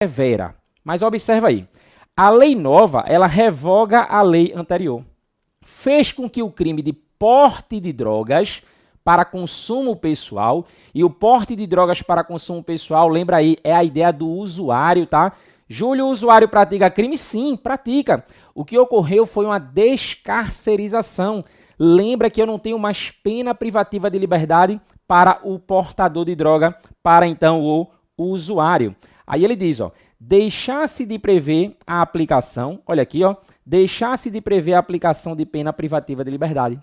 severa. Mas observa aí, a lei nova, ela revoga a lei anterior. Fez com que o crime de porte de drogas para consumo pessoal, e o porte de drogas para consumo pessoal, lembra aí, é a ideia do usuário, tá? Júlio, o usuário pratica crime? Sim, pratica. O que ocorreu foi uma descarcerização. Lembra que eu não tenho mais pena privativa de liberdade para o portador de droga, para então o usuário. Aí ele diz, ó, deixar-se de prever a aplicação, olha aqui, ó, deixar-se de prever a aplicação de pena privativa de liberdade,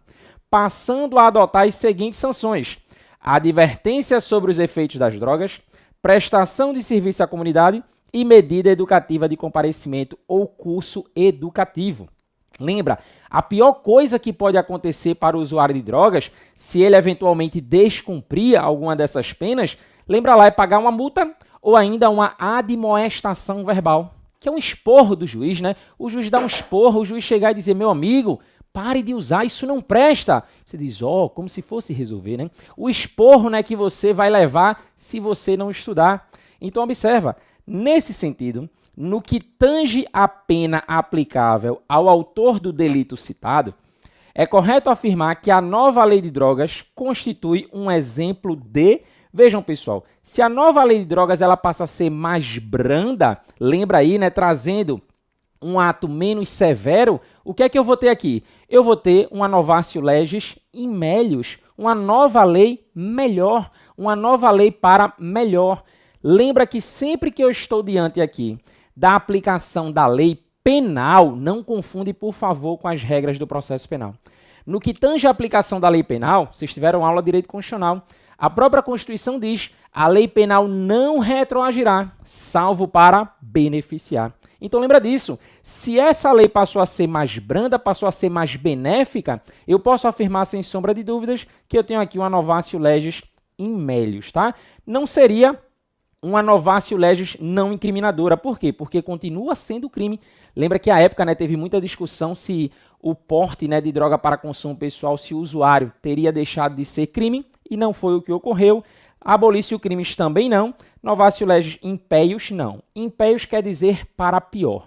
passando a adotar as seguintes sanções: advertência sobre os efeitos das drogas, prestação de serviço à comunidade e medida educativa de comparecimento ou curso educativo. Lembra, a pior coisa que pode acontecer para o usuário de drogas, se ele eventualmente descumprir alguma dessas penas, lembra lá, é pagar uma multa ou ainda uma admoestação verbal, que é um esporro do juiz, né? O juiz dá um esporro, o juiz chegar e dizer, meu amigo, pare de usar, isso não presta. Você diz, ó, como se fosse resolver, né? O esporro, né, que você vai levar se você não estudar. Então, observa, nesse sentido, no que tange a pena aplicável ao autor do delito citado, é correto afirmar que a nova lei de drogas constitui um exemplo de... Vejam, pessoal, se a nova lei de drogas ela passa a ser mais branda, lembra aí, né, trazendo um ato menos severo, o que é que eu vou ter aqui? Eu vou ter uma novatio legis in melius, uma nova lei melhor, uma nova lei para melhor. Lembra que sempre que eu estou diante aqui da aplicação da lei penal, não confunde, por favor, com as regras do processo penal. No que tange a aplicação da lei penal, vocês tiveram aula de direito constitucional, a própria Constituição diz, a lei penal não retroagirá, salvo para beneficiar. Então lembra disso, se essa lei passou a ser mais branda, passou a ser mais benéfica, eu posso afirmar sem sombra de dúvidas que eu tenho aqui uma novatio legis in melius, tá? Não seria uma novatio legis não incriminadora. Por quê? Porque continua sendo crime. Lembra que à época, né, teve muita discussão se o porte, né, de droga para consumo pessoal, se o usuário teria deixado de ser crime, e não foi o que ocorreu. Abolício crimes também não. Novatio legis impeius não. Impeius quer dizer para pior.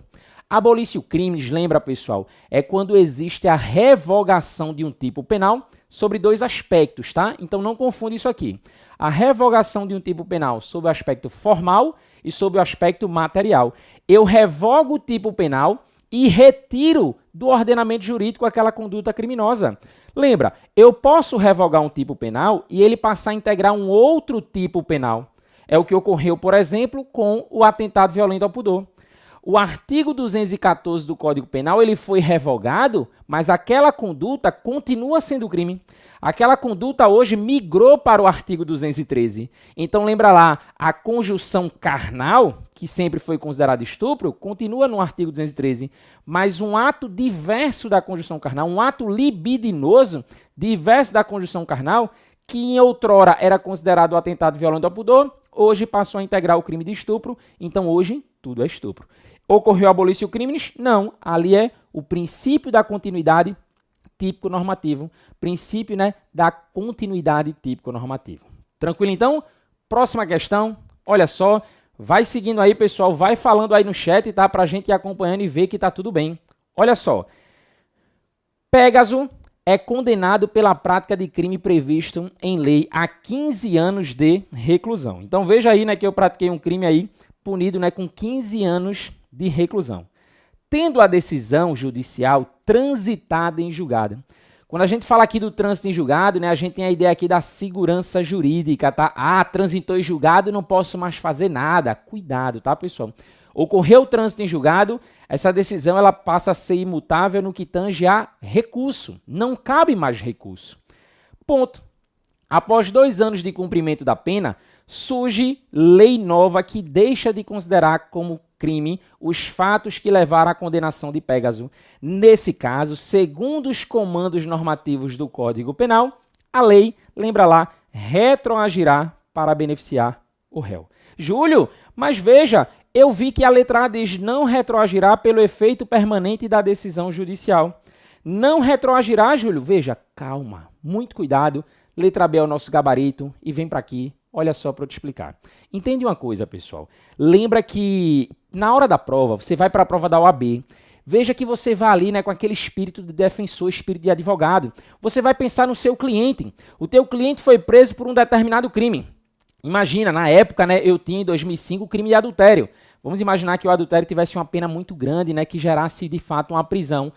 Abolício crimes, lembra, pessoal, é quando existe a revogação de um tipo penal sobre dois aspectos, tá? Então não confunde isso aqui. A revogação de um tipo penal sob o aspecto formal e sob o aspecto material. Eu revogo o tipo penal e retiro do ordenamento jurídico aquela conduta criminosa. Lembra, eu posso revogar um tipo penal e ele passar a integrar um outro tipo penal. É o que ocorreu, por exemplo, com o atentado violento ao pudor. O artigo 214 do Código Penal ele foi revogado, mas aquela conduta continua sendo crime. Aquela conduta hoje migrou para o artigo 213. Então lembra lá, a conjunção carnal, que sempre foi considerado estupro, continua no artigo 213. Mas um ato diverso da conjunção carnal, um ato libidinoso, diverso da conjunção carnal, que em outrora era considerado o atentado violento ao pudor, hoje passou a integrar o crime de estupro, então hoje tudo é estupro. Ocorreu abolício crimes? Não, ali é o princípio da continuidade típico-normativo, princípio, né, da continuidade típico-normativo. Tranquilo, então? Próxima questão, olha só, vai seguindo aí, pessoal, vai falando aí no chat, tá, pra gente ir acompanhando e ver que tá tudo bem. Olha só, Pégaso é condenado pela prática de crime previsto em lei a 15 anos de reclusão. Então veja aí, né, que eu pratiquei um crime aí punido, né, com 15 anos de reclusão. Tendo a decisão judicial transitada em julgado. Quando a gente fala aqui do trânsito em julgado, né, a gente tem a ideia aqui da segurança jurídica, tá? Ah, transitou em julgado, não posso mais fazer nada. Cuidado, tá, pessoal? Ocorreu o trânsito em julgado, essa decisão ela passa a ser imutável no que tange a recurso. Não cabe mais recurso. Ponto. Após 2 anos de cumprimento da pena, surge lei nova que deixa de considerar como crime os fatos que levaram à condenação de Pégaso. Nesse caso, segundo os comandos normativos do Código Penal, a lei, lembra lá, retroagirá para beneficiar o réu. Júlio, mas veja, eu vi que a letra A diz não retroagirá pelo efeito permanente da decisão judicial. Não retroagirá, Júlio? Veja, calma, muito cuidado. Letra B é o nosso gabarito e vem para aqui Olha só para eu te explicar. Entende uma coisa, pessoal? Lembra que na hora da prova, você vai para a prova da OAB, veja que você vai ali, né, com aquele espírito de defensor, espírito de advogado. Você vai pensar no seu cliente. O teu cliente foi preso por um determinado crime. Imagina, na época, né, eu tinha em 2005 o crime de adultério. Vamos imaginar que o adultério tivesse uma pena muito grande, né, que gerasse de fato uma prisão.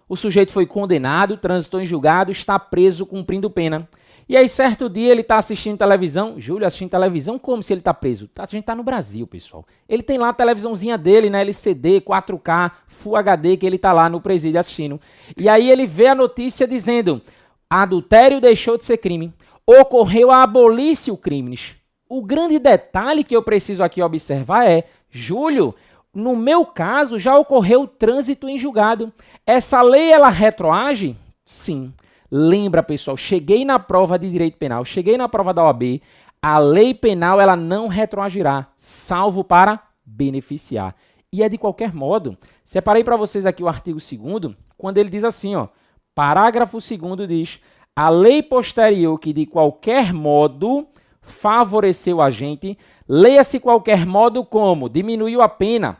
O sujeito foi condenado, transitou em julgado, está preso cumprindo pena. E aí, certo dia, ele está assistindo televisão. Júlio, assistindo televisão? Como se ele está preso? A gente está no Brasil, pessoal. Ele tem lá a televisãozinha dele, né? LCD, 4K, Full HD, que ele está lá no presídio assistindo. E aí ele vê a notícia dizendo: adultério deixou de ser crime. Ocorreu a abolício crimes. O grande detalhe que eu preciso aqui observar é: Júlio, no meu caso, já ocorreu o trânsito em julgado. Essa lei, ela retroage? Sim. Lembra, pessoal, cheguei na prova de direito penal, cheguei na prova da OAB, a lei penal ela não retroagirá, salvo para beneficiar. E é de qualquer modo. Separei para vocês aqui o artigo 2º, quando ele diz assim, ó, parágrafo 2º diz: a lei posterior que de qualquer modo favoreceu o agente, leia-se qualquer modo como diminuiu a pena,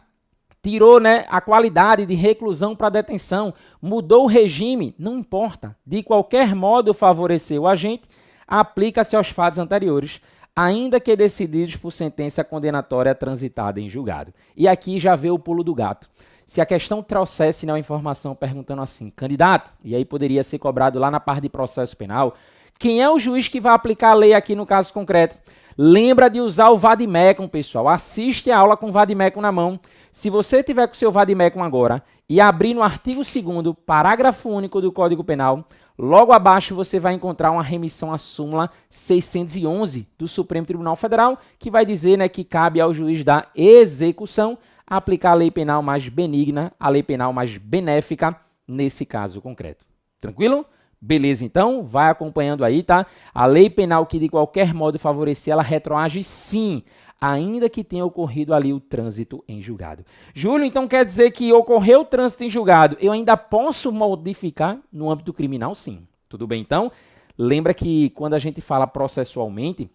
tirou, né, a qualidade de reclusão para detenção, mudou o regime, não importa. De qualquer modo favoreceu o agente, aplica-se aos fatos anteriores, ainda que decididos por sentença condenatória transitada em julgado. E aqui já vê o pulo do gato. Se a questão trouxesse, né, uma informação perguntando assim, candidato, e aí poderia ser cobrado lá na parte de processo penal, quem é o juiz que vai aplicar a lei aqui no caso concreto? Lembra de usar o vademecum, pessoal. Assiste a aula com o vademecum na mão. Se você tiver com o seu vademecum agora e abrir no artigo 2º, parágrafo único do Código Penal, logo abaixo você vai encontrar uma remissão à súmula 611 do Supremo Tribunal Federal, que vai dizer, né, que cabe ao juiz da execução aplicar a lei penal mais benigna, a lei penal mais benéfica nesse caso concreto. Tranquilo? Beleza, então, vai acompanhando aí, tá? A lei penal que de qualquer modo favorecer, ela retroage sim, ainda que tenha ocorrido ali o trânsito em julgado. Júlio, então quer dizer que ocorreu o trânsito em julgado, eu ainda posso modificar no âmbito criminal? Sim. Tudo bem, então? Lembra que quando a gente fala processualmente,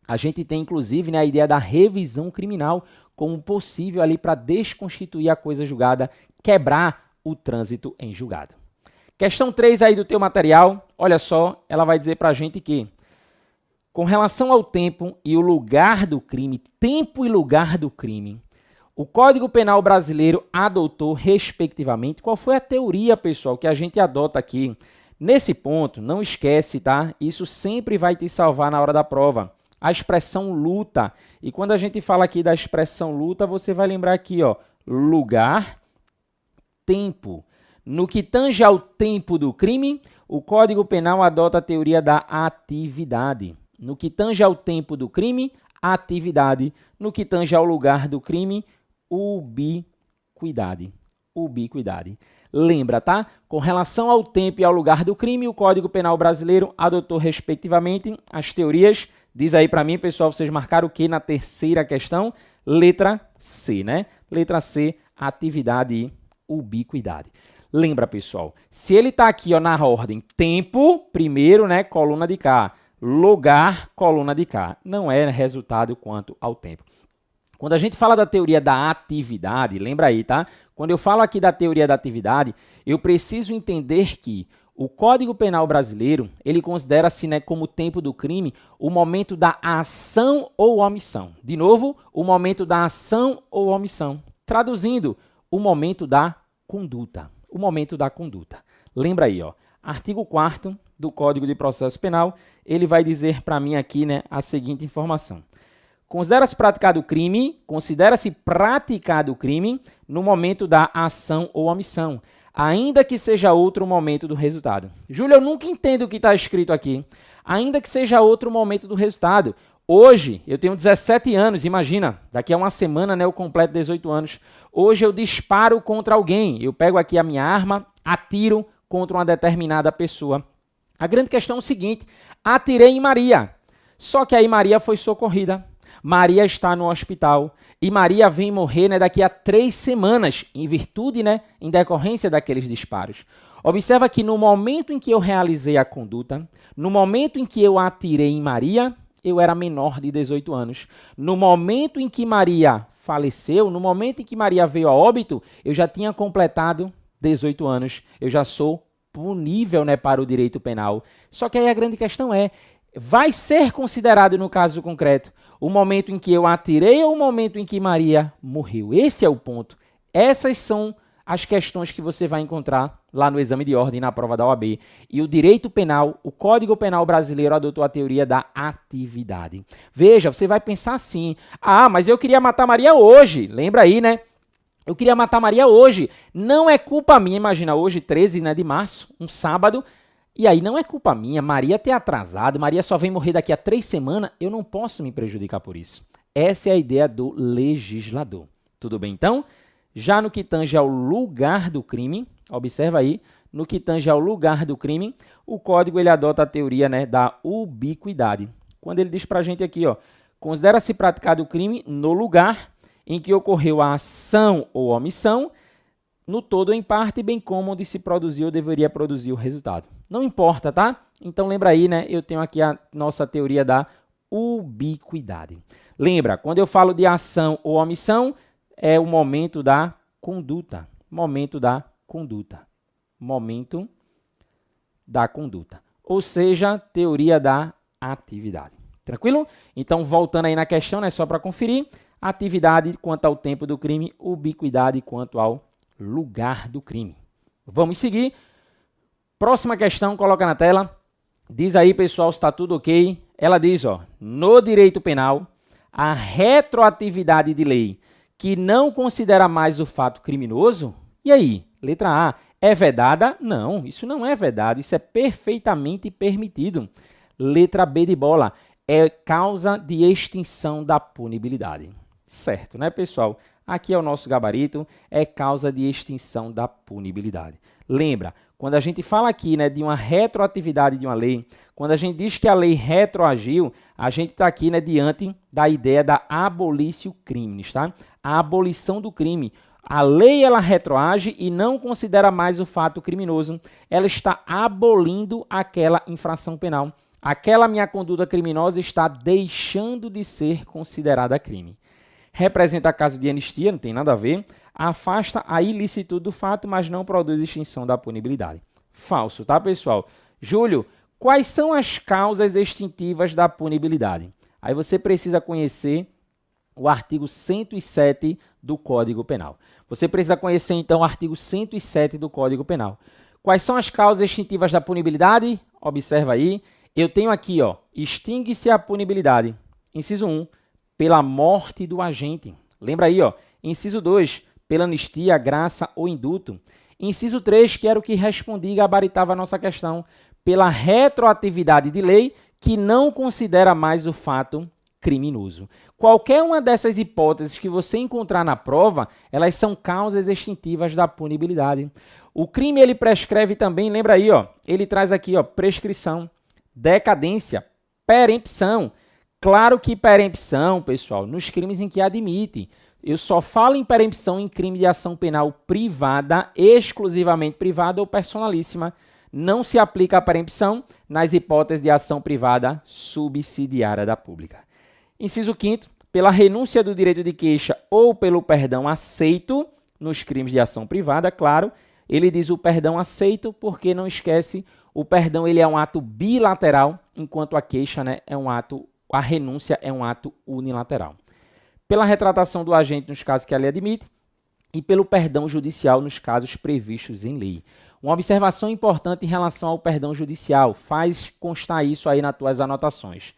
a gente tem inclusive, né, a ideia da revisão criminal como possível ali para desconstituir a coisa julgada, quebrar o trânsito em julgado. Questão 3 aí do teu material, olha só, ela vai dizer para a gente que, com relação ao tempo e o lugar do crime, tempo e lugar do crime, o Código Penal brasileiro adotou, respectivamente, qual foi a teoria, pessoal, que a gente adota aqui? Nesse ponto, não esquece, tá? Isso sempre vai te salvar na hora da prova. A expressão luta. E quando a gente fala aqui da expressão luta, você vai lembrar aqui, ó, lugar, tempo. No que tange ao tempo do crime, o Código Penal adota a teoria da atividade. No que tange ao tempo do crime, atividade. No que tange ao lugar do crime, ubiquidade. Ubiquidade. Lembra, tá? Com relação ao tempo e ao lugar do crime, o Código Penal brasileiro adotou, respectivamente, as teorias. Diz aí para mim, pessoal, vocês marcaram o que na terceira questão? Letra C, né? Letra C, atividade e ubiquidade. Lembra, pessoal, se ele está aqui, ó, na ordem tempo, primeiro, né, coluna de cá, lugar, coluna de cá, não é resultado quanto ao tempo. Quando a gente fala da teoria da atividade, lembra aí, tá? Quando eu falo aqui da teoria da atividade, eu preciso entender que o Código Penal brasileiro, ele considera-se, né, como tempo do crime o momento da ação ou omissão. De novo, o momento da ação ou omissão. Traduzindo, o momento da conduta. O momento da conduta. Lembra aí, ó, artigo 4º do Código de Processo Penal, ele vai dizer para mim aqui, né, a seguinte informação. Considera-se praticado o crime no momento da ação ou omissão, ainda que seja outro momento do resultado. Júlio, eu nunca entendo o que está escrito aqui. Ainda que seja outro momento do resultado. Hoje, eu tenho 17 anos, imagina, daqui a uma semana, né, eu completo 18 anos. Hoje eu disparo contra alguém, eu pego aqui a minha arma, atiro contra uma determinada pessoa. A grande questão é o seguinte, atirei em Maria, só que aí Maria foi socorrida. Maria está no hospital e Maria vem morrer, né, daqui a 3 semanas, em virtude, né, em decorrência daqueles disparos. Observa que no momento em que eu realizei a conduta, no momento em que eu atirei em Maria, eu era menor de 18 anos. No momento em que Maria faleceu, no momento em que Maria veio a óbito, eu já tinha completado 18 anos. Eu já sou punível, né, para o direito penal. Só que aí a grande questão é, vai ser considerado no caso concreto o momento em que eu atirei ou o momento em que Maria morreu? Esse é o ponto. Essas são as questões que você vai encontrar lá no exame de ordem na prova da OAB. E o direito penal, o Código Penal brasileiro adotou a teoria da atividade. Veja, você vai pensar assim, mas eu queria matar Maria hoje. Lembra aí, né? Eu queria matar Maria hoje. Não é culpa minha, imagina, hoje, 13, né, de março, um sábado, e aí não é culpa minha, Maria ter atrasado, Maria só vem morrer daqui a 3 semanas, eu não posso me prejudicar por isso. Essa é a ideia do legislador. Tudo bem, então? Já no que tange ao lugar do crime, observa aí, no que tange ao lugar do crime, o código ele adota a teoria, né, da ubiquidade. Quando ele diz pra gente aqui, ó, considera-se praticado o crime no lugar em que ocorreu a ação ou omissão, no todo ou em parte, bem como onde se produziu ou deveria produzir o resultado. Não importa, tá? Então lembra aí, né? Eu tenho aqui a nossa teoria da ubiquidade. Lembra, quando eu falo de ação ou omissão, é o momento da conduta. Momento da conduta. Momento da conduta. Ou seja, teoria da atividade. Tranquilo? Então, voltando aí na questão, né? Só para conferir. Atividade quanto ao tempo do crime, ubiquidade quanto ao lugar do crime. Vamos seguir. Próxima questão, coloca na tela. Diz aí, pessoal, se está tudo ok. Ela diz, ó, no direito penal, a retroatividade de lei que não considera mais o fato criminoso, e aí? Letra A, é vedada? Não, isso não é vedado, isso é perfeitamente permitido. Letra B de bola, é causa de extinção da punibilidade. Certo, né, pessoal? Aqui é o nosso gabarito, é causa de extinção da punibilidade. Lembra, quando a gente fala aqui, né, de uma retroatividade de uma lei, quando a gente diz que a lei retroagiu, a gente está aqui, né, diante da ideia da abolitio criminis, tá? A abolição do crime. A lei ela retroage e não considera mais o fato criminoso. Ela está abolindo aquela infração penal. Aquela minha conduta criminosa está deixando de ser considerada crime. Representa caso de anistia, não tem nada a ver. Afasta a ilicitude do fato, mas não produz extinção da punibilidade. Falso, tá, pessoal? Júlio, quais são as causas extintivas da punibilidade? Aí você precisa conhecer o artigo 107 do Código Penal. Você precisa conhecer, então, o artigo 107 do Código Penal. Quais são as causas extintivas da punibilidade? Observa aí. Eu tenho aqui, ó, extingue-se a punibilidade. Inciso 1, pela morte do agente. Lembra aí, ó, inciso 2, pela anistia, graça ou indulto. Inciso 3, que era o que respondi e gabaritava a nossa questão, pela retroatividade de lei que não considera mais o fato criminoso. Qualquer uma dessas hipóteses que você encontrar na prova, elas são causas extintivas da punibilidade. O crime ele prescreve também, lembra aí, ó, ele traz aqui, ó, prescrição, decadência, perempção. Claro que perempção, pessoal, nos crimes em que admite. Eu só falo em perempção em crime de ação penal privada, exclusivamente privada ou personalíssima. Não se aplica a perempção nas hipóteses de ação privada subsidiária da pública. Inciso 5º, pela renúncia do direito de queixa ou pelo perdão aceito nos crimes de ação privada, claro, ele diz o perdão aceito porque não esquece, o perdão ele é um ato bilateral, enquanto a queixa, né, é um ato, a renúncia é um ato unilateral. Pela retratação do agente nos casos que a lei admite e pelo perdão judicial nos casos previstos em lei. Uma observação importante em relação ao perdão judicial, faz constar isso aí nas tuas anotações.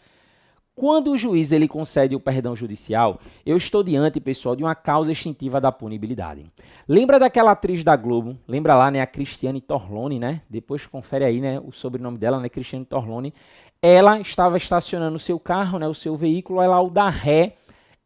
Quando o juiz ele concede o perdão judicial, eu estou diante, pessoal, de uma causa extintiva da punibilidade. Lembra daquela atriz da Globo? Lembra lá, né, a Cristiane Torlone, né? Depois confere aí, né, o sobrenome dela, né, Cristiane Torlone. Ela estava estacionando o seu carro, né, o seu veículo, ela ao dar ré,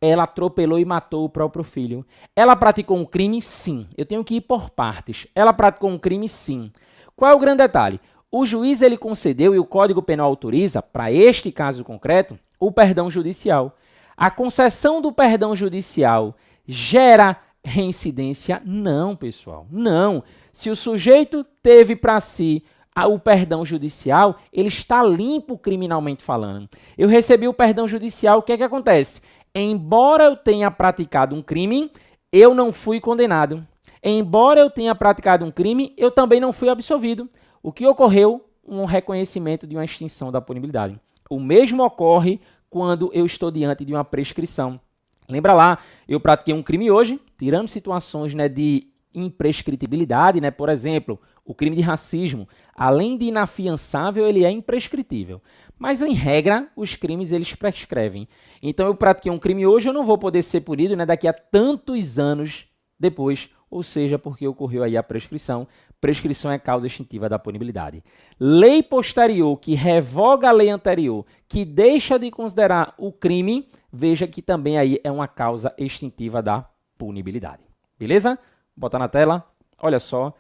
ela atropelou e matou o próprio filho. Ela praticou um crime? Sim. Eu tenho que ir por partes. Ela praticou um crime? Sim. Qual é o grande detalhe? O juiz ele concedeu, e o Código Penal autoriza, para este caso concreto, o perdão judicial. A concessão do perdão judicial gera reincidência? Não, pessoal, não. Se o sujeito teve para si o perdão judicial, ele está limpo criminalmente falando. Eu recebi o perdão judicial, o que é que acontece? Embora eu tenha praticado um crime, eu não fui condenado. Embora eu tenha praticado um crime, eu também não fui absolvido. O que ocorreu? Um reconhecimento de uma extinção da punibilidade. O mesmo ocorre quando eu estou diante de uma prescrição. Lembra lá, eu pratiquei um crime hoje, tirando situações, né, de imprescritibilidade, né? Por exemplo, o crime de racismo, além de inafiançável, ele é imprescritível. Mas, em regra, os crimes eles prescrevem. Então, eu pratiquei um crime hoje, eu não vou poder ser punido, né, daqui a tantos anos depois, ou seja, porque ocorreu aí a prescrição. Prescrição é causa extintiva da punibilidade. Lei posterior que revoga a lei anterior, que deixa de considerar o crime, veja que também aí é uma causa extintiva da punibilidade. Beleza? Vou botar na tela. Olha só.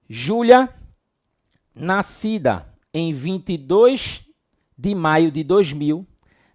Júlia, nascida em 22 de maio de 2000,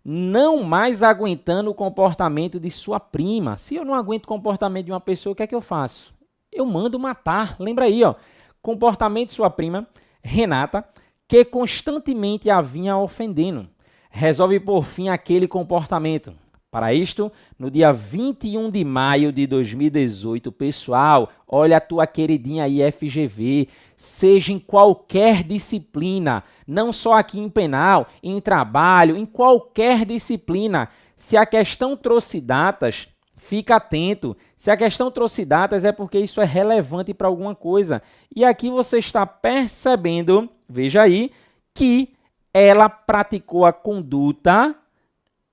não mais aguentando o comportamento de sua prima. Se eu não aguento o comportamento de uma pessoa, o que é que eu faço? Eu mando matar. Lembra aí, ó. Comportamento de sua prima, Renata, que constantemente a vinha ofendendo. Resolve por fim aquele comportamento. Para isto, no dia 21 de maio de 2018, pessoal, olha a tua queridinha aí FGV, seja em qualquer disciplina, não só aqui em penal, em trabalho, em qualquer disciplina. Se a questão trouxe datas, fica atento. Se a questão trouxe datas é porque isso é relevante para alguma coisa. E aqui você está percebendo, veja aí, que ela praticou a conduta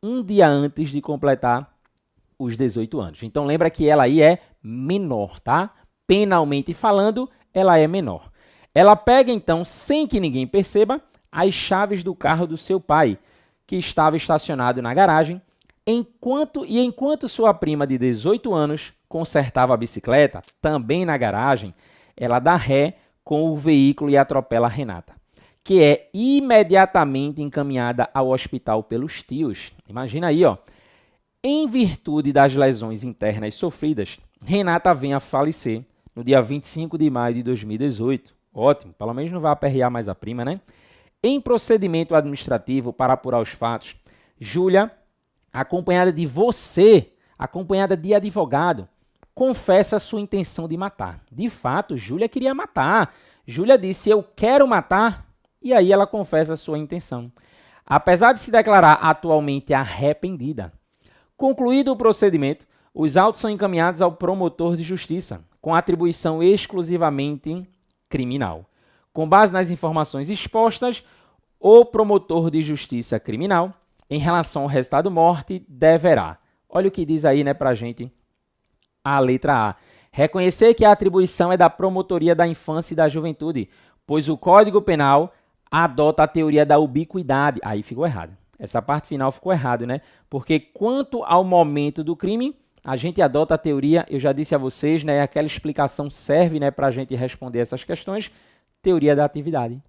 um dia antes de completar os 18 anos. Então, lembra que ela aí é menor, tá? Penalmente falando, ela é menor. Ela pega, então, sem que ninguém perceba, as chaves do carro do seu pai, que estava estacionado na garagem, enquanto sua prima de 18 anos consertava a bicicleta, também na garagem, ela dá ré com o veículo e atropela a Renata, que é imediatamente encaminhada ao hospital pelos tios. Imagina aí, ó. Em virtude das lesões internas sofridas, Renata vem a falecer no dia 25 de maio de 2018. Ótimo, pelo menos não vai aperrear mais a prima, né? Em procedimento administrativo para apurar os fatos, Júlia, acompanhada de você, acompanhada de advogado, confessa sua intenção de matar. De fato, Júlia queria matar. Júlia disse, eu quero matar. E aí ela confessa a sua intenção. Apesar de se declarar atualmente arrependida, concluído o procedimento, os autos são encaminhados ao promotor de justiça, com atribuição exclusivamente criminal. Com base nas informações expostas, o promotor de justiça criminal, em relação ao resultado morte, deverá. Olha o que diz aí, né, pra gente a letra A. Reconhecer que a atribuição é da Promotoria da Infância e da Juventude, pois o Código Penal adota a teoria da ubiquidade. Aí ficou errado. Essa parte final ficou errado, né? Porque quanto ao momento do crime, a gente adota a teoria, eu já disse a vocês, né? Aquela explicação serve, né, para a gente responder essas questões. Teoria da atividade.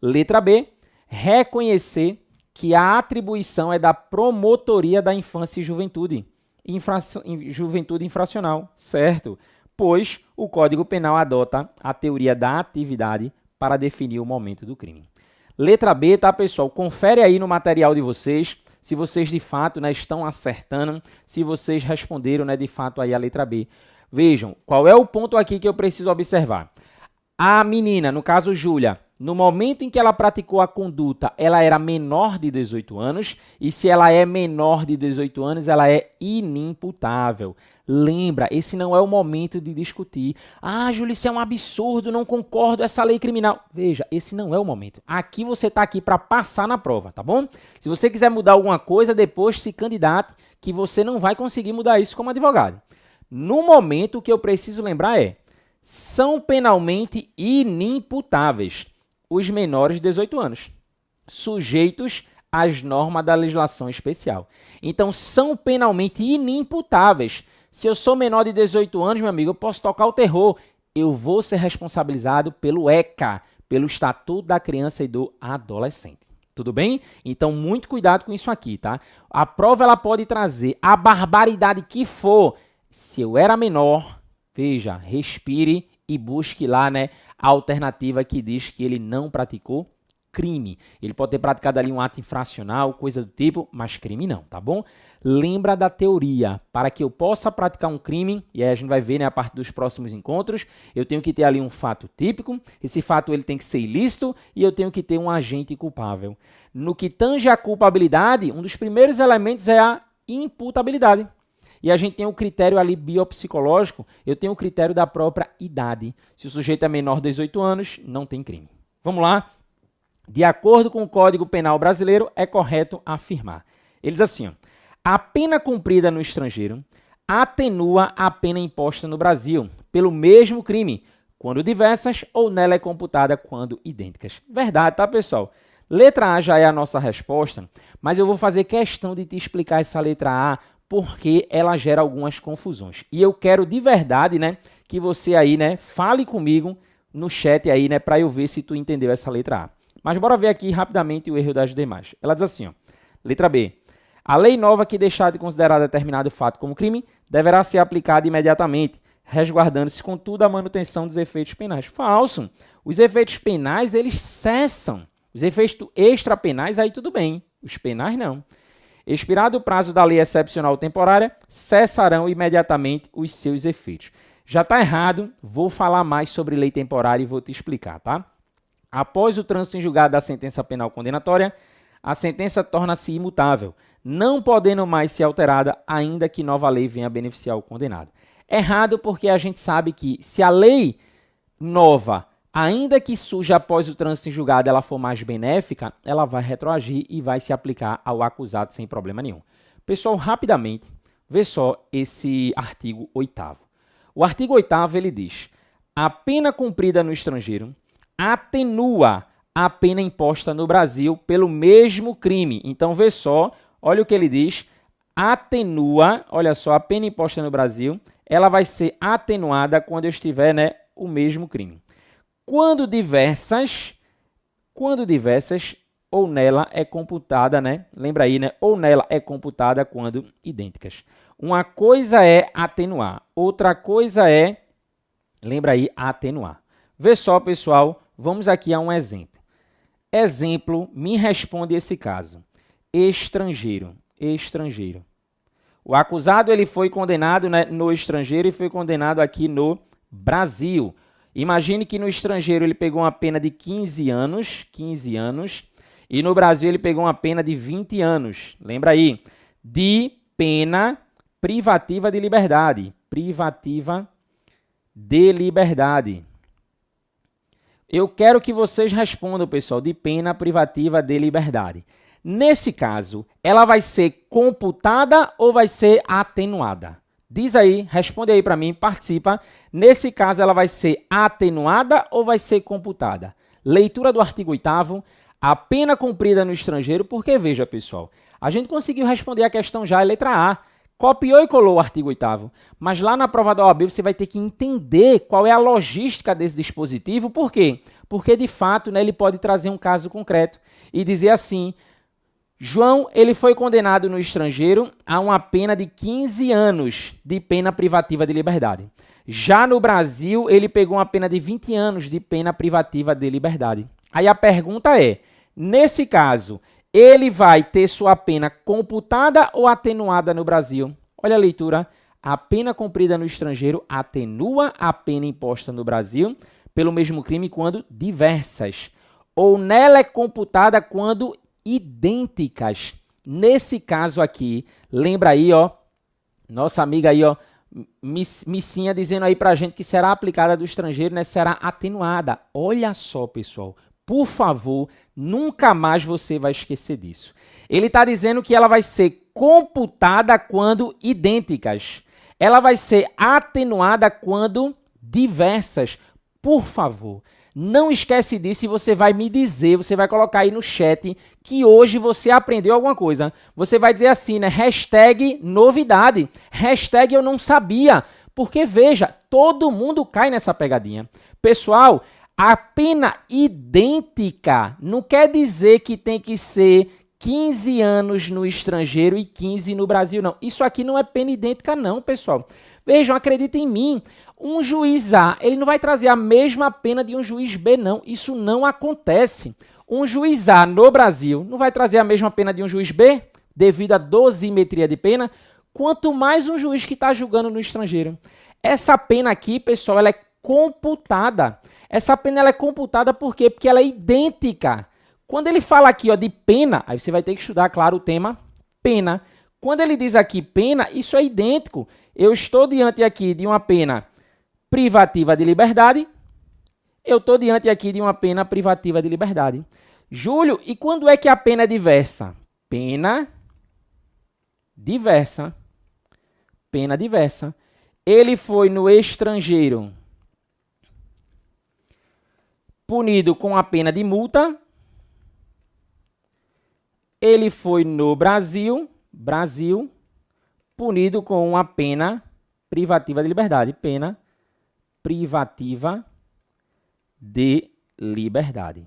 Letra B. Reconhecer que a atribuição é da Promotoria da Infância e Juventude. Juventude infracional, certo? Pois o Código Penal adota a teoria da atividade para definir o momento do crime. Letra B, tá, pessoal? Confere aí no material de vocês se vocês de fato, né, estão acertando, se vocês responderam, né, de fato aí a letra B. Vejam, qual é o ponto aqui que eu preciso observar? A menina, no caso Júlia, no momento em que ela praticou a conduta, ela era menor de 18 anos, e se ela é menor de 18 anos, ela é inimputável. Lembra, esse não é o momento de discutir. Ah, Júlia, isso é um absurdo, não concordo, essa lei criminal. Veja, esse não é o momento. Aqui você está aqui para passar na prova, tá bom? Se você quiser mudar alguma coisa, depois se candidate, que você não vai conseguir mudar isso como advogado. No momento, o que eu preciso lembrar é, são penalmente inimputáveis os menores de 18 anos, sujeitos às normas da legislação especial. Então, são penalmente inimputáveis. Se eu sou menor de 18 anos, meu amigo, eu posso tocar o terror. Eu vou ser responsabilizado pelo ECA, pelo Estatuto da Criança e do Adolescente. Tudo bem? Então, muito cuidado com isso aqui, tá? A prova ela pode trazer a barbaridade que for. Se eu era menor, veja, respire e busque lá, né, a alternativa que diz que ele não praticou crime. Ele pode ter praticado ali um ato infracional, coisa do tipo, mas crime não, tá bom? Lembra da teoria. Para que eu possa praticar um crime, e aí a gente vai ver, né, a partir dos próximos encontros, eu tenho que ter ali um fato típico, esse fato ele tem que ser ilícito e eu tenho que ter um agente culpável. No que tange à culpabilidade, um dos primeiros elementos é a imputabilidade. E a gente tem o critério ali biopsicológico, eu tenho o critério da própria idade. Se o sujeito é menor de 18 anos, não tem crime. Vamos lá? De acordo com o Código Penal brasileiro, é correto afirmar. Ele diz assim, ó, a pena cumprida no estrangeiro atenua a pena imposta no Brasil pelo mesmo crime, quando diversas, ou nela é computada quando idênticas. Verdade, tá, pessoal? Letra A já é a nossa resposta, mas eu vou fazer questão de te explicar essa letra A porque ela gera algumas confusões. E eu quero de verdade, né, que você aí, né, fale comigo no chat aí, né, para eu ver se tu entendeu essa letra A. Mas bora ver aqui rapidamente o erro das demais. Ela diz assim, ó, letra B. A lei nova que deixar de considerar determinado fato como crime deverá ser aplicada imediatamente, resguardando-se, contudo, a manutenção dos efeitos penais. Falso. Os efeitos penais, eles cessam. Os efeitos extrapenais, aí tudo bem. Os penais, não. Expirado o prazo da lei excepcional temporária, cessarão imediatamente os seus efeitos. Já está errado, vou falar mais sobre lei temporária e vou te explicar, tá? Após o trânsito em julgado da sentença penal condenatória, a sentença torna-se imutável, não podendo mais ser alterada, ainda que nova lei venha beneficiar o condenado. Errado porque a gente sabe que se a lei nova, ainda que surja após o trânsito em julgado, ela for mais benéfica, ela vai retroagir e vai se aplicar ao acusado sem problema nenhum. Pessoal, rapidamente, vê só esse artigo 8º. O artigo 8º, ele diz, a pena cumprida no estrangeiro atenua a pena imposta no Brasil pelo mesmo crime. Então, vê só, olha o que ele diz, atenua, olha só, a pena imposta no Brasil, ela vai ser atenuada quando eu estiver, né, o mesmo crime. Quando diversas, ou nela é computada, né, lembra aí, né, ou nela é computada quando idênticas. Uma coisa é atenuar, outra coisa é, lembra aí, atenuar. Vê só, pessoal, vamos aqui a um exemplo. Exemplo, me responde esse caso. Estrangeiro. O acusado ele foi condenado, né, no estrangeiro e foi condenado aqui no Brasil. Imagine que no estrangeiro ele pegou uma pena de 15 anos, e no Brasil ele pegou uma pena de 20 anos. Lembra aí? De pena privativa de liberdade. Eu quero que vocês respondam, pessoal, de pena privativa de liberdade. Nesse caso, ela vai ser computada ou vai ser atenuada? Diz aí, responde aí para mim, participa. Nesse caso, ela vai ser atenuada ou vai ser computada? Leitura do artigo 8º, a pena cumprida no estrangeiro, porque veja, pessoal, a gente conseguiu responder a questão já, a letra A. Copiou e colou o artigo 8º, mas lá na prova da OAB você vai ter que entender qual é a logística desse dispositivo. Por quê? Porque, de fato, né, ele pode trazer um caso concreto e dizer assim, João, ele foi condenado no estrangeiro a uma pena de 15 anos de pena privativa de liberdade. Já no Brasil, ele pegou uma pena de 20 anos de pena privativa de liberdade. Aí a pergunta é, nesse caso, ele vai ter sua pena computada ou atenuada no Brasil? Olha a leitura. A pena cumprida no estrangeiro atenua a pena imposta no Brasil pelo mesmo crime quando diversas. Ou nela é computada quando idênticas. Nesse caso aqui, lembra aí, ó, nossa amiga aí, ó, Missinha dizendo aí pra gente que será aplicada do estrangeiro, né, será atenuada. Olha só, pessoal. Por favor, nunca mais você vai esquecer disso. Ele está dizendo que ela vai ser computada quando idênticas. Ela vai ser atenuada quando diversas. Por favor, não esquece disso e você vai me dizer, você vai colocar aí no chat que hoje você aprendeu alguma coisa. Você vai dizer assim, né? Hashtag novidade. Hashtag eu não sabia. Porque, veja, todo mundo cai nessa pegadinha. Pessoal, a pena idêntica não quer dizer que tem que ser 15 anos no estrangeiro e 15 no Brasil, não. Isso aqui não é pena idêntica, não, pessoal. Vejam, acreditem em mim, um juiz A, ele não vai trazer a mesma pena de um juiz B, não. Isso não acontece. Um juiz A no Brasil não vai trazer a mesma pena de um juiz B, devido à dosimetria de pena, quanto mais um juiz que está julgando no estrangeiro. Essa pena aqui, pessoal, ela é computada. Essa pena ela é computada por quê? Porque ela é idêntica. Quando ele fala aqui ó, de pena, aí você vai ter que estudar, claro, o tema pena. Quando ele diz aqui pena, isso é idêntico. Eu estou diante aqui de uma pena privativa de liberdade. Eu estou diante aqui de uma pena privativa de liberdade. Júlio, e quando é que a pena é diversa? Pena diversa. Pena diversa. Ele foi no estrangeiro punido com a pena de multa. Ele foi no Brasil, punido com uma pena privativa de liberdade. Pena privativa de liberdade.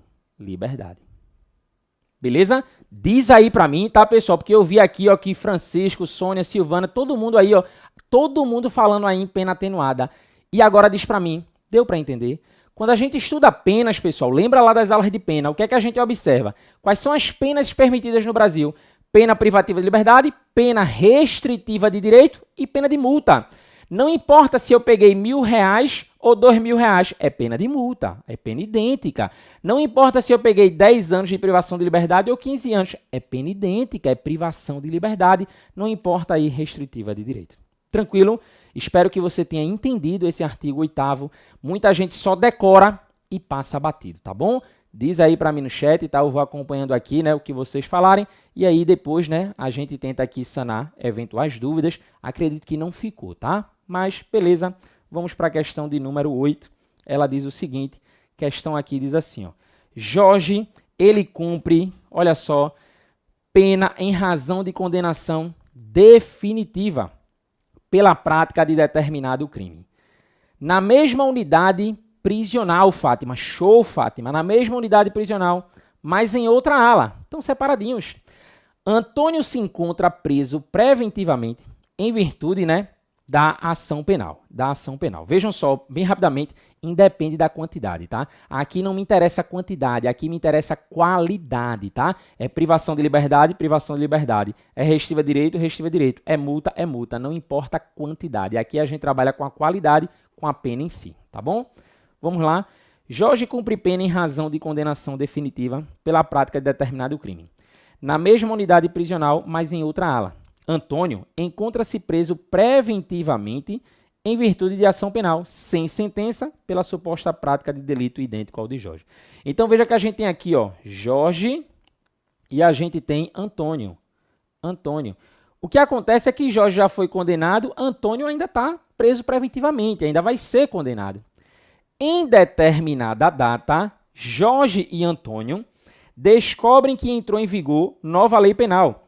Beleza? Diz aí pra mim, tá, pessoal? Porque eu vi aqui, ó, que Francisco, Sônia, Silvana, todo mundo aí, ó, todo mundo falando aí em pena atenuada. E agora diz pra mim, deu pra entender? Quando a gente estuda penas, pessoal, lembra lá das aulas de pena, o que é que a gente observa? Quais são as penas permitidas no Brasil? Pena privativa de liberdade, pena restritiva de direito e pena de multa. Não importa se eu peguei R$1.000 ou R$2.000, é pena de multa, é pena idêntica. Não importa se eu peguei 10 anos de privação de liberdade ou 15 anos, é pena idêntica, é privação de liberdade, não importa aí restritiva de direito. Tranquilo? Espero que você tenha entendido esse artigo 8º. Muita gente só decora e passa batido, tá bom? Diz aí para mim no chat, tá? Eu vou acompanhando aqui, né, o que vocês falarem e aí depois, né, a gente tenta aqui sanar eventuais dúvidas. Acredito que não ficou, tá? Mas beleza, vamos para a questão de número 8. Ela diz o seguinte, questão aqui diz assim, ó. Jorge, ele cumpre, olha só, pena em razão de condenação definitiva pela prática de determinado crime. Na mesma unidade prisional, Fátima, show, Fátima, na mesma unidade prisional, mas em outra ala, estão separadinhos. Antônio se encontra preso preventivamente em virtude, né, da ação penal, Vejam só, bem rapidamente, independe da quantidade, tá? Aqui não me interessa a quantidade, aqui me interessa a qualidade, tá? É privação de liberdade, é restritiva de direito, é multa, não importa a quantidade. Aqui a gente trabalha com a qualidade, com a pena em si, tá bom? Vamos lá. Jorge cumpre pena em razão de condenação definitiva pela prática de determinado crime. Na mesma unidade prisional, mas em outra ala. Antônio encontra-se preso preventivamente em virtude de ação penal, sem sentença, pela suposta prática de delito idêntico ao de Jorge. Então, veja que a gente tem aqui, ó, Jorge e a gente tem Antônio. O que acontece é que Jorge já foi condenado, Antônio ainda está preso preventivamente, ainda vai ser condenado. Em determinada data, Jorge e Antônio descobrem que entrou em vigor nova lei penal,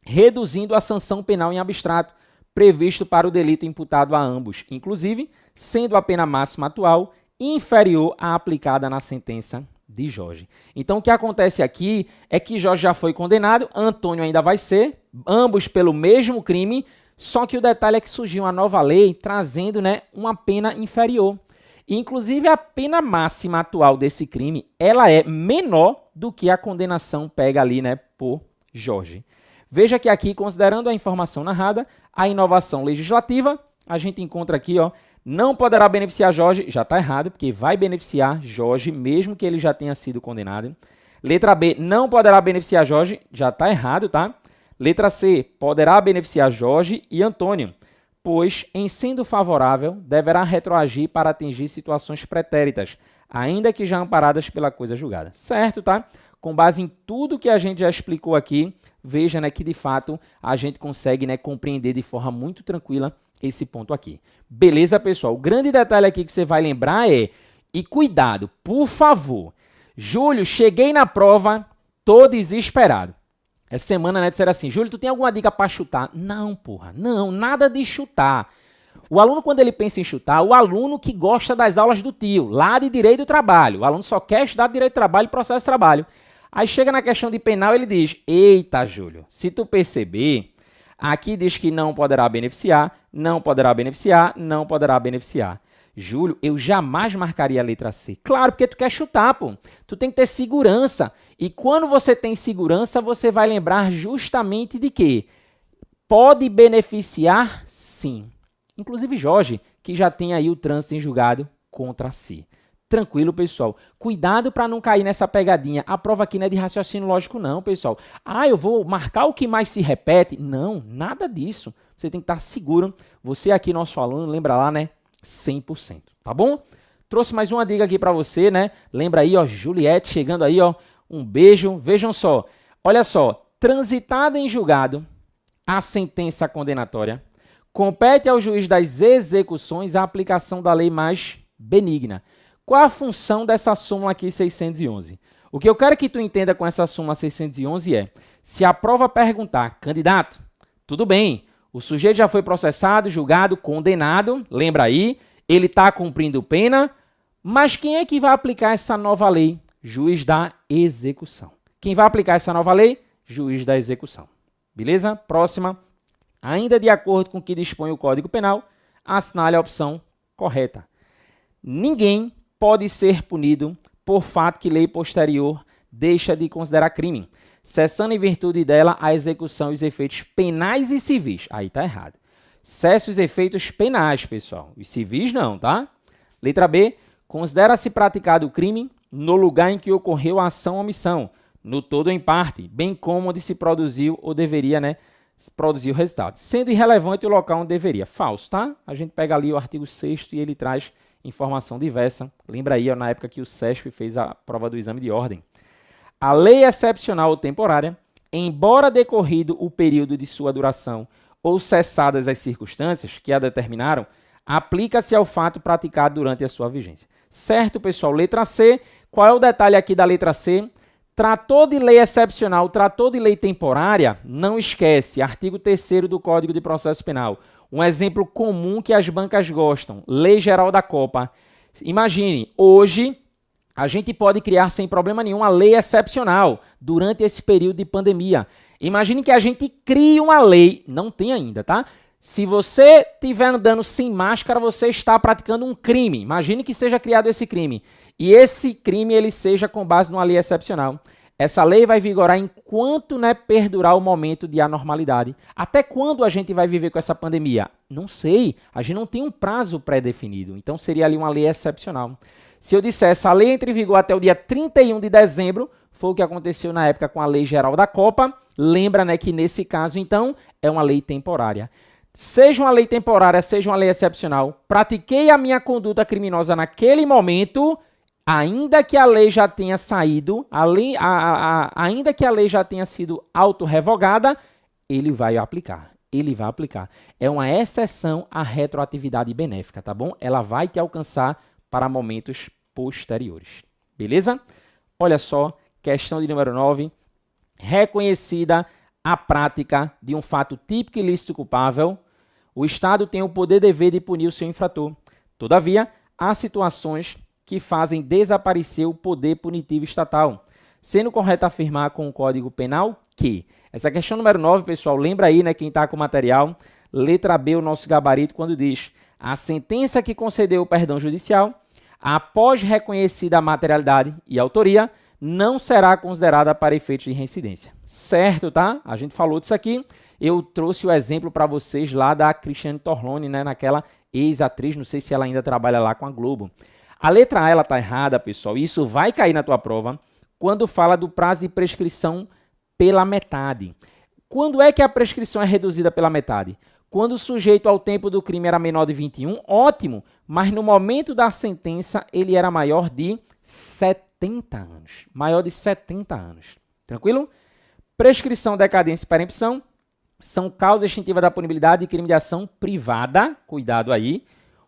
reduzindo a sanção penal em abstrato, previsto para o delito imputado a ambos, inclusive sendo a pena máxima atual inferior à aplicada na sentença de Jorge. Então, o que acontece aqui é que Jorge já foi condenado, Antônio ainda vai ser, ambos pelo mesmo crime, só que o detalhe é que surgiu uma nova lei trazendo, né, uma pena inferior. Inclusive, a pena máxima atual desse crime, ela é menor do que a condenação pega ali, né, por Jorge. Veja que aqui, considerando a informação narrada, a inovação legislativa, a gente encontra aqui, ó, não poderá beneficiar Jorge, já está errado, porque vai beneficiar Jorge, mesmo que ele já tenha sido condenado. Letra B, não poderá beneficiar Jorge, já está errado, tá? Letra C, poderá beneficiar Jorge e Antônio, pois, em sendo favorável, deverá retroagir para atingir situações pretéritas, ainda que já amparadas pela coisa julgada. Certo, tá? Com base em tudo que a gente já explicou aqui, veja, né, que de fato a gente consegue, né, compreender de forma muito tranquila esse ponto aqui. Beleza, pessoal? O grande detalhe aqui que você vai lembrar é, e cuidado, por favor, Júlio, cheguei na prova, tô desesperado. Essa semana, né, disseram assim, Júlio, tu tem alguma dica para chutar? Não, porra, não, nada de chutar. O aluno, quando ele pensa em chutar, o aluno que gosta das aulas do tio, lá de Direito do Trabalho, o aluno só quer estudar Direito do Trabalho e Processo de Trabalho. Aí chega na questão de penal, ele diz, eita, Júlio, se tu perceber, Aqui diz que não poderá beneficiar, não poderá beneficiar, não poderá beneficiar. Júlio, eu jamais marcaria a letra C. Claro, porque tu quer chutar, pô. Tu tem que ter segurança. E quando você tem segurança, você vai lembrar justamente de que pode beneficiar, sim. Inclusive Jorge, que já tem aí o trânsito em julgado contra si. Tranquilo, pessoal. Cuidado para não cair nessa pegadinha. A prova aqui não é de raciocínio lógico, não, pessoal. Ah, eu vou marcar o que mais se repete. Não, nada disso. Você tem que estar seguro. Você aqui, nosso aluno, lembra lá, né? 100%, tá bom? Trouxe mais uma dica aqui para você, né? Lembra aí, ó, Juliette chegando aí, ó. Um beijo. Vejam só. Olha só. Transitada em julgado a sentença condenatória, compete ao juiz das execuções a aplicação da lei mais benigna. Qual a função dessa súmula aqui 611? O que eu quero que tu entenda com essa súmula 611 é, se a prova perguntar, candidato, tudo bem, o sujeito já foi processado, julgado, condenado, lembra aí, ele está cumprindo pena, mas quem é que vai aplicar essa nova lei? Juiz da execução. Quem vai aplicar essa nova lei? Juiz da execução. Beleza? Próxima. Ainda de acordo com o que dispõe o Código Penal, assinale a opção correta. Ninguém pode ser punido por fato que lei posterior deixa de considerar crime, cessando em virtude dela a execução e os efeitos penais e civis. Aí tá errado. Cessa os efeitos penais, pessoal. Os civis não, tá? Letra B. Considera-se praticado o crime no lugar em que ocorreu a ação ou omissão, no todo ou em parte, bem como onde se produziu ou deveria, né, produzir o resultado. Sendo irrelevante o local onde deveria. Falso, tá? A gente pega ali o artigo 6º e ele traz informação diversa. Lembra aí, ó, na época que o SESP fez a prova do exame de ordem. A lei excepcional ou temporária, embora decorrido o período de sua duração ou cessadas as circunstâncias que a determinaram, aplica-se ao fato praticado durante a sua vigência. Certo, pessoal? Letra C. Qual é o detalhe aqui da letra C? Tratou de lei excepcional, tratou de lei temporária, não esquece, artigo 3º do Código de Processo Penal. Um exemplo comum que as bancas gostam, Lei Geral da Copa. Imagine, hoje a gente pode criar sem problema nenhum uma lei excepcional durante esse período de pandemia. Imagine que a gente crie uma lei, não tem ainda, tá? Se você estiver andando sem máscara, você está praticando um crime. Imagine que seja criado esse crime. E esse crime ele seja com base numa lei excepcional. Essa lei vai vigorar enquanto, né, perdurar o momento de anormalidade. Até quando a gente vai viver com essa pandemia? Não sei. A gente não tem um prazo pré-definido. Então seria ali uma lei excepcional. Se eu disser essa lei entra em vigor até o dia 31 de dezembro, foi o que aconteceu na época com a Lei Geral da Copa. Lembra, né, que nesse caso, então, é uma lei temporária. Seja uma lei temporária, seja uma lei excepcional, pratiquei a minha conduta criminosa naquele momento, ainda que a lei já tenha saído, ainda que a lei já tenha sido autorrevogada, ele vai aplicar. Ele vai aplicar. É uma exceção à retroatividade benéfica, tá bom? Ela vai te alcançar para momentos posteriores. Beleza? Olha só, questão de número 9. Reconhecida a prática de um fato típico ilícito culpável, o Estado tem o poder e dever de punir o seu infrator. Todavia, há situações que fazem desaparecer o poder punitivo estatal, sendo correto afirmar com o Código Penal que... Essa questão número 9, pessoal, lembra aí, né, quem está com o material, letra B, o nosso gabarito, quando diz a sentença que concedeu o perdão judicial, após reconhecida a materialidade e autoria, não será considerada para efeitos de reincidência. Certo, tá? A gente falou disso aqui. Eu trouxe o exemplo para vocês lá da Cristiane Torlone, né, naquela ex-atriz, não sei se ela ainda trabalha lá com a Globo. A letra A, ela tá errada, pessoal. Isso vai cair na tua prova quando fala do prazo de prescrição pela metade. Quando é que a prescrição é reduzida pela metade? Quando o sujeito ao tempo do crime era menor de 21, ótimo, mas no momento da sentença ele era maior de 70 anos. Maior de 70 anos. Tranquilo? Prescrição, decadência e perempção são causa extintiva da punibilidade de crime de ação privada. Cuidado aí.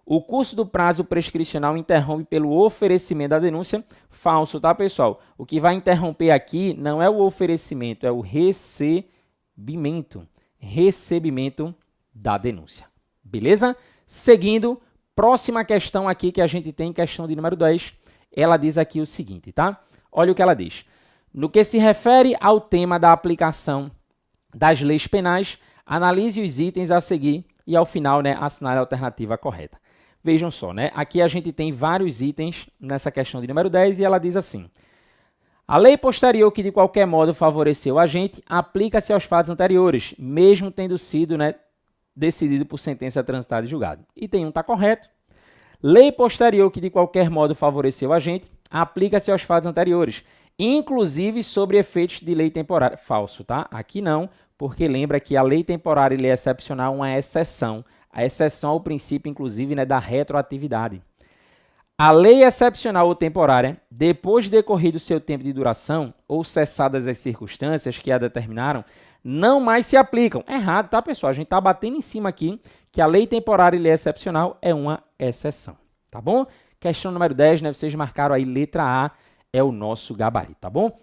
O curso do prazo prescricional interrompe pelo oferecimento da denúncia. Falso, tá, pessoal? O que vai interromper aqui não é o oferecimento, é o recebimento. Recebimento da denúncia. Beleza? Seguindo, próxima questão aqui que a gente tem, questão de número 10. Ela diz aqui o seguinte, tá? Olha o que ela diz. No que se refere ao tema da aplicação das leis penais, Analise os itens a seguir e, ao final, né, assinale a alternativa correta. Vejam só, né? Aqui a gente tem vários itens nessa questão de número 10 e ela diz assim: a lei posterior que de qualquer modo favoreceu o agente aplica-se aos fatos anteriores, mesmo tendo sido, né, decidido por sentença transitada e julgado. Item 1 está correto. Lei posterior que de qualquer modo favoreceu o agente aplica-se aos fatos anteriores, inclusive sobre efeitos de lei temporária. Falso, tá? Aqui não, porque lembra que a lei temporária e lei excepcional é uma exceção. A exceção ao princípio, inclusive, né, da retroatividade. A lei excepcional ou temporária, depois de decorrido seu tempo de duração ou cessadas as circunstâncias que a determinaram, não mais se aplicam. Errado, tá, pessoal? A gente está batendo em cima aqui que a lei temporária e lei excepcional é uma exceção, tá bom? Questão número 10, né? Vocês marcaram aí letra A, é o nosso gabarito, tá bom?